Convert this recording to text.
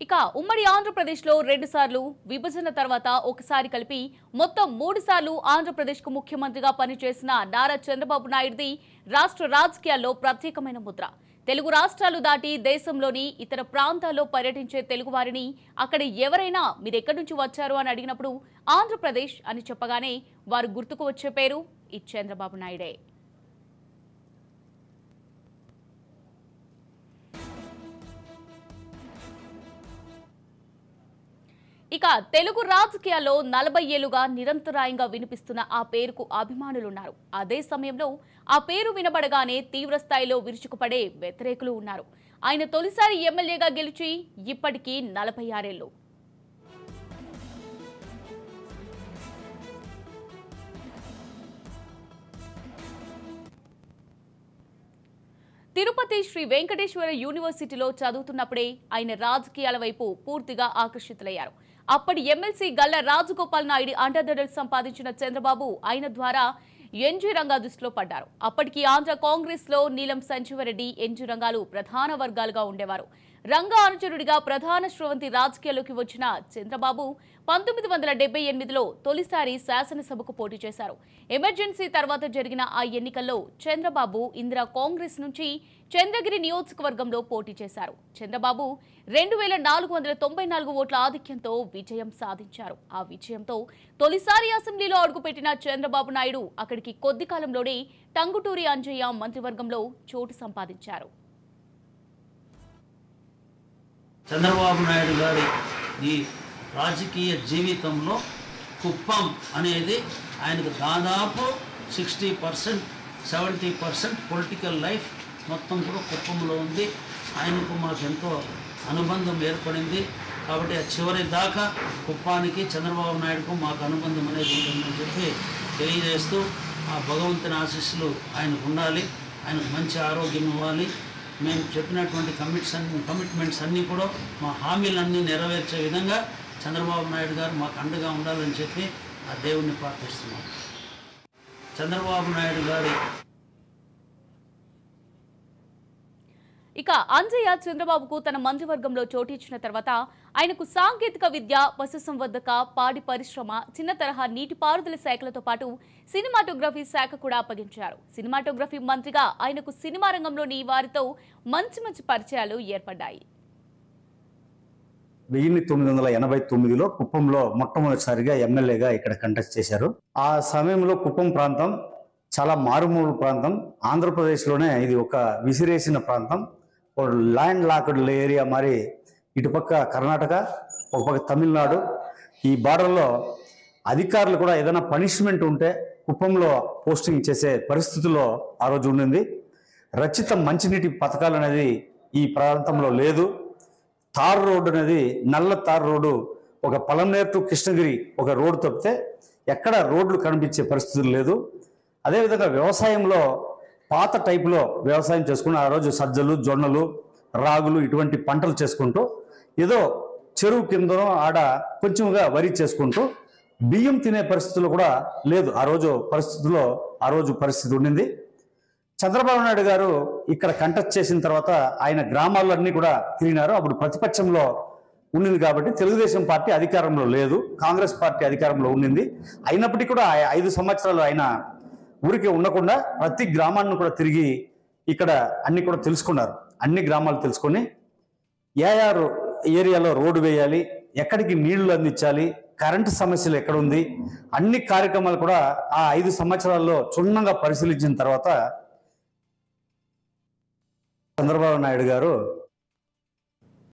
ఇక ఉమ్మడి ఆంధ్రప్రదేశ్లో 2 సార్లు విభజన తర్వాత ఒకసారి కలిపి మొత్తం 3 సార్లు ఆంధ్రప్రదేశ్కు ముఖ్యమంత్రిగా పనిచేసిన నారా చంద్రబాబు నాయుడుది రాష్ట్ర రాజకీయాల్లో ప్రత్యేకమైన ముద్ర. తెలుగు రాష్ట్రాలు దాటి దేశంలోని ఇతర ప్రాంతాల్లో పర్యటించే తెలుగు వారిని అక్కడ ఎవరైనా మీరు ఎక్కడి నుంచి వచ్చారు అని అడిగినప్పుడు ఆంధ్రప్రదేశ్ అని చెప్పగానే వారు గుర్తుకు వచ్చే పేరు ఈ చంద్రబాబు నాయుడే. ఇక తెలుగు రాజకీయాల్లో 40 ఏళ్లుగా నిరంతరాయంగా వినిపిస్తున్న ఆ పేరుకు అభిమానులున్నారు. అదే సమయంలో ఆ పేరు వినబడగానే తీవ్ర స్థాయిలో విరుచుకుపడే వ్యతిరేకులు ఉన్నారు. ఆయన తొలిసారి ఎమ్మెల్యేగా గెలిచి ఇప్పటికీ 46 ఏళ్లు. తిరుపతి శ్రీ వెంకటేశ్వర యూనివర్సిటీలో చదువుతున్నప్పుడే ఆయన రాజకీయాల వైపు పూర్తిగా ఆకర్షితులయ్యారు. అప్పటి ఎమ్మెల్సీ గల్లా రాజగోపాల్ నాయుడు అండదండలు సంపాదించిన చంద్రబాబు ఆయన ద్వారా ఎన్జీ రంగా దృష్టిలో పడ్డారు. అప్పటికి ఆంధ్ర కాంగ్రెస్ లో నీలం సంజీవరెడ్డి, ఎన్జీ రంగాలు ప్రధాన వర్గాలుగా ఉండేవారు. రంగా అనుచరుడిగా ప్రధాన స్రవంతి రాజకీయాల్లోకి వచ్చిన చంద్రబాబు 1978లో తొలిసారి శాసనసభకు పోటీ చేశారు. ఎమర్జెన్సీ తర్వాత జరిగిన ఆ ఎన్నికల్లో చంద్రబాబు ఇందిరా కాంగ్రెస్ నుంచి చంద్రగిరి నియోజకవర్గంలో పోటీ చేశారు. చంద్రబాబు 2494 ఓట్ల ఆధిక్యంతో విజయం సాధించారు. ఆ విజయంతో తొలిసారి అసెంబ్లీలో అడుగుపెట్టిన చంద్రబాబు నాయుడు అక్కడికి కొద్ది కాలంలోనే టంగుటూరి అంజయ్య మంత్రివర్గంలో చోటు సంపాదించారు. చంద్రబాబు నాయుడు గారి ఈ రాజకీయ జీవితంలో కుప్పం అనేది ఆయనకు దాదాపు 60%, 70% పొలిటికల్ లైఫ్ మొత్తం కూడా కుప్పంలో ఉంది. ఆయనకు మాకు ఎంతో అనుబంధం ఏర్పడింది. కాబట్టి ఆ చివరి దాకా కుప్పానికి చంద్రబాబు నాయుడుకు మాకు అనుబంధం అనేది ఉంటుందని చెప్పి తెలియజేస్తూ ఆ భగవంతుని ఆశీస్సులు ఆయనకు ఉండాలి. ఆయనకు మంచి ఆరోగ్యం ఇవ్వాలి. మేము చెప్పినటువంటి కమిట్మెంట్స్ అన్నీ కూడా మా హామీలన్నీ నెరవేర్చే విధంగా చంద్రబాబు నాయుడు గారు మాకు అండగా ఉండాలని చెప్పి ఆ దేవుణ్ణి ప్రార్థిస్తున్నాం. చంద్రబాబు నాయుడు గారి ఇక అంజయ్య చంద్రబాబుకు తన మంత్రివర్గంలో చోటిచ్చిన తర్వాత ఆయనకు సాంకేతిక విద్య, పశుసంవర్ధక, పాడి పరిశ్రమ, చిన్న తరహా నీటిపారుదల శాఖలతో పాటు సినిమాటోగ్రఫీ శాఖ కూడా అప్పగించారు. సినిమాటోగ్రఫీ మంత్రిగా ఆయనకు సినిమా రంగంలోని వారితో మంచి పరిచయాలు ఏర్పడ్డాయి. 1989లో కుప్పంలో మొట్టమొదటిసారిగా ఎమ్మెల్యేగా ఇక్కడ కంటెస్ట్ చేశారు. ఆ సమయంలో కుప్పం ప్రాంతం చాలా మారుమూల ప్రాంతం. ఆంధ్రప్రదేశ్లోనే ఇది ఒక విసిరేసిన ప్రాంతం. Land locked area. మరి ఇటుపక్క కర్ణాటక, ఒక పక్క తమిళనాడు. ఈ బార్డర్లో అధికారులు కూడా ఏదైనా పనిష్మెంట్ ఉంటే కుప్పంలో పోస్టింగ్ చేసే పరిస్థితుల్లో ఆ రోజు ఉండింది. రచిత మంచినీటి పథకాలు అనేది ఈ ప్రాంతంలో లేదు. తార్ రోడ్డు అనేది, నల్ల తార్ రోడ్డు, ఒక పలమనేరు టు కృష్ణగిరి ఒక రోడ్డు తప్పితే ఎక్కడ రోడ్లు కనిపించే పరిస్థితులు లేదు. అదేవిధంగా వ్యవసాయంలో పాత టైపులో వ్యవసాయం చేసుకుని ఆ రోజు సజ్జలు, జొన్నలు, రాగులు ఇటువంటి పంటలు చేసుకుంటూ ఏదో చెరువు కిందనో ఆడ కొంచెంగా వరి చేసుకుంటూ బియ్యం తినే పరిస్థితులు కూడా లేదు. ఆ రోజు పరిస్థితి ఉండింది. చంద్రబాబు నాయుడు గారు ఇక్కడ కంటెస్ట్ చేసిన తర్వాత ఆయన గ్రామాలన్నీ కూడా తిరిగినారు. అప్పుడు ప్రతిపక్షంలో ఉండింది కాబట్టి తెలుగుదేశం పార్టీ అధికారంలో లేదు, కాంగ్రెస్ పార్టీ అధికారంలో ఉండింది. అయినప్పటికీ కూడా 5 సంవత్సరాలు ఆయన ఊరికే ఉండకుండా ప్రతి గ్రామాన్ని కూడా తిరిగి ఇక్కడ అన్ని కూడా తెలుసుకున్నారు. అన్ని గ్రామాలు తెలుసుకొని ఏఆర్ ఏరియాలో రోడ్డు వేయాలి, ఎక్కడికి నీళ్లు అందించాలి, కరెంటు సమస్యలు ఎక్కడుంది, అన్ని కార్యక్రమాలు కూడా ఆ 5 సంవత్సరాల్లో క్షుణ్ణంగా పరిశీలించిన తర్వాత చంద్రబాబు నాయుడు గారు